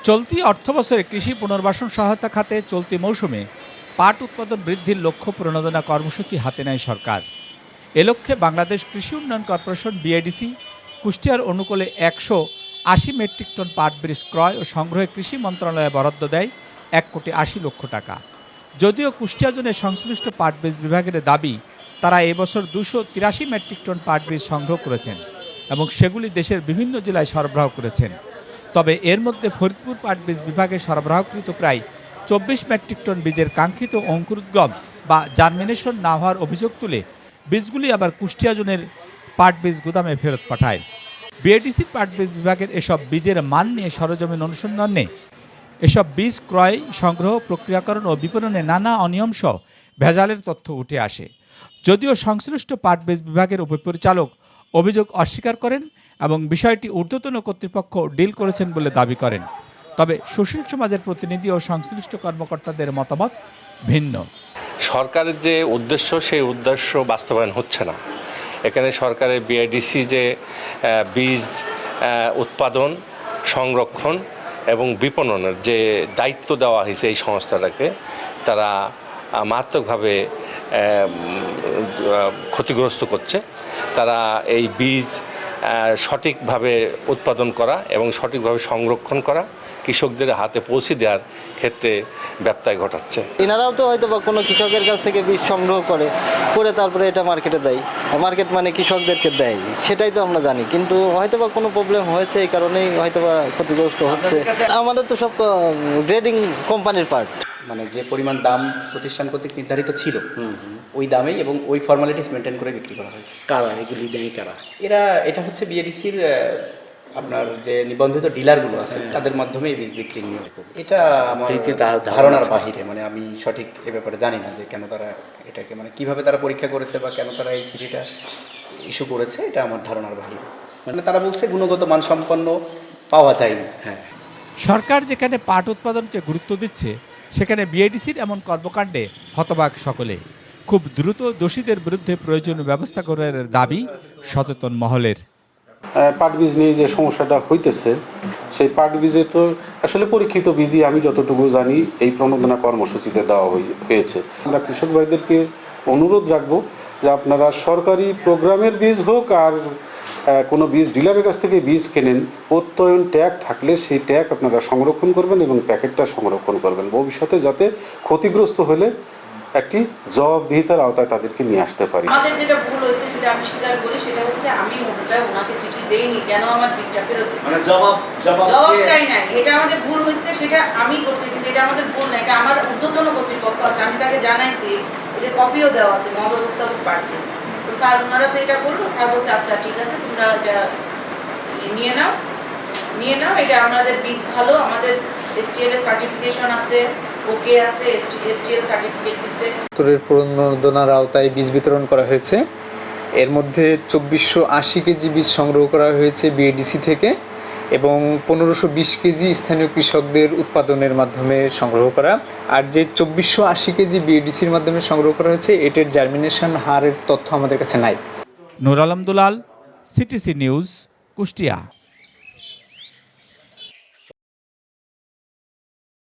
চলতি অর্থবছরে কৃষি পুনর্বাসন সহায়তা খাতে চলতি মৌসুমে পাট উৎপাদন বৃদ্ধির লক্ষ্য প্রণোদনা কর্মসূচি হাতে নেয় সরকার। এ লক্ষ্যে বাংলাদেশ কৃষি উন্নয়ন কর্পোরেশন বিআইডিসি কুষ্টিয়ার অনুকূলে 180 মেট্রিক টন পাট বীজ ক্রয় ও সংগ্রহে কৃষি মন্ত্রণালয়ে বরাদ্দ দেয় 1,80,00,000 টাকা। যদিও কুষ্টিয়া জোনের সংশ্লিষ্ট পাট বীজ বিভাগের দাবি তারা এবছর 283 মেট্রিক টন পাট বীজ সংগ্রহ করেছেন এবং সেগুলি দেশের বিভিন্ন জেলায় সরবরাহ করেছেন। তবে এর মধ্যে ফরিদপুর পাট বীজ বিভাগে সরবরাহকৃত প্রায় 24 মেট্রিক টন বীজের কাঙ্ক্ষিত অঙ্কুরোদ্গম বা জার্মিনেশন না হওয়ার অভিযোগ তুলে বীজগুলি আবার কুষ্টিয়া জোনের পাট বীজ গুদামে ফেরত পাঠায়। বিএডিসির পাট বীজ বিভাগের এসব বীজের মান নিয়ে সরজমিন অনুসন্ধানে এসব বীজ ক্রয়, সংগ্রহ, প্রক্রিয়াকরণ ও বিপণনে নানা অনিয়মসহ ভেজালের তথ্য উঠে আসে। যদিও সংশ্লিষ্ট পাট বীজ বিভাগের উপপরিচালক অভিযোগ অস্বীকার করেন এবং বিষয়টি ঊর্ধ্বতন কর্তৃপক্ষ ডিল করেছেন বলে দাবি করেন। তবে সুশীল সমাজের প্রতিনিধি ও সংশ্লিষ্ট কর্মকর্তাদের মতামত ভিন্ন। সরকারের যে উদ্দেশ্য সেই উদ্দেশ্য বাস্তবায়ন হচ্ছে না। এখানে সরকারের বিআইডিসি যে বীজ উৎপাদন, সংরক্ষণ এবং বিপণনের যে দায়িত্ব দেওয়া হয়েছে এই সংস্থাটাকে, তারা মারাত্মকভাবে ক্ষতিগ্রস্ত করছে। তারা এই বীজ সঠিকভাবে উৎপাদন করা এবং সঠিকভাবে সংরক্ষণ করা, কৃষকদের হাতে পৌঁছে দেওয়ার ক্ষেত্রে ব্যত্যয় ঘটাচ্ছে। এনারাও তো হয়তো বা কোনো কৃষকের কাছ থেকে বীজ সংগ্রহ করে তারপরে এটা মার্কেটে দেয়। মার্কেট মানে কৃষকদেরকে দেয়, সেটাই তো আমরা জানি। কিন্তু হয়তো বা কোনো প্রবলেম হয়েছে, এই কারণেই হয়তো বা ক্ষতিগ্রস্ত হচ্ছে। আমাদের তো সব গ্রেডিং কোম্পানির পার্ট, মানে যে পরিমাণ দাম প্রতিষ্ঠান কর্তৃক নির্ধারিত ছিল ওই দামেই এবং ওই ফর্মালিটিস মেনটেন করে বিক্রি করা হয়েছে। কারা এগুলি দেয়? কারা এটা হচ্ছে বিএডিসির আপনার যে নিবন্ধিত ডিলারগুলো আছে তাদের মাধ্যমে এই বীজ বিক্রি নিয়ে। এটা আমার ধারণার বাহিরে, মানে আমি সঠিক এ ব্যাপারে জানি না যে কেন তারা এটাকে, মানে কিভাবে তারা পরীক্ষা করেছে বা কেন তারা এই চিঠিটা ইস্যু করেছে, এটা আমার ধারণার বাহিরে। মানে তারা বলছে গুণগত মানসম্পন্ন পাওয়া যায়নি। হ্যাঁ, সরকার যেখানে পাট উৎপাদনকে গুরুত্ব দিচ্ছে, সেখানে বিআইডিসির এমন কর্মকাণ্ডে হতবাক সকলে। খুব দ্রুত দোষীদের বিরুদ্ধে প্রয়োজনীয় ব্যবস্থা করার দাবি সচেতন মহলের। পাট বীজ নিয়ে যে সমস্যাটা হইতেছে, সেই পাট বীজে তো আসলে পরীক্ষিত বীজই আমি যতটুকু জানি এই প্রণোদনা কর্মসূচিতে দেওয়া হয়েছে। আমরা কৃষক ভাইদেরকে অনুরোধ রাখবো যে আপনারা সরকারি প্রোগ্রামের বীজ হোক আর কোনো বীজ ডিলারের কাছ থেকে বীজ কেনেন, প্রত্যয়ন ট্যাগ থাকলে সেই ট্যাগ আপনারা সংরক্ষণ করবেন এবং প্যাকেটটা সংরক্ষণ করবেন, ভবিষ্যতে যাতে ক্ষতিগ্রস্ত হলে একটি জবাবদিহিতার আওতায় তাদেরকে নিয়ে আসতে পারি। আমাদের যেটা ভুল হয়েছে সেটা আমি স্বীকার করি, সেটা হচ্ছে আমি ওনাকে চিঠি দেইনি, কেন আমার বীজটা ফেরত দিচ্ছি, মানে জবাব চাই না। এটা আমাদের ভুল হয়েছে, সেটা আমি করছি, কিন্তু এটা আমাদের ভুল না, এটা আমার ঊর্ধ্বতন কর্তৃপক্ষ আছে, আমি তাকে জানাইছি, এদের কপিও দেওয়া আছে মহাব্যবস্থাপক পার্টি। তো স্যার ওনারা তো এটা করলো, স্যার বলছে আচ্ছা ঠিক আছে তোমরা এটা নিয়ে নাও, এটা আমাদের বীজ ভালো, আমাদের এসটিএল এর সার্টিফিকেশন আছে, ওকে আছে, এসটিএল সার্টিফিকেট দিচ্ছে। উত্তরের প্রণোদনার আওতায় বীজ বিতরণ করা হয়েছে। এর মধ্যে 2480 কেজি বীজ সংগ্রহ করা হয়েছে বিএডিসি থেকে এবং 1520 কেজি স্থানীয় কৃষকদের উৎপাদনের মাধ্যমে সংগ্রহ করা। আর যে 2480 কেজি বিএডিসির মাধ্যমে সংগ্রহ করা হয়েছে, এটার জার্মিনেশন হারের তথ্য আমাদের কাছে নাই। নূর আলম দুলাল, সিটিসি নিউজ, কুষ্টিয়া।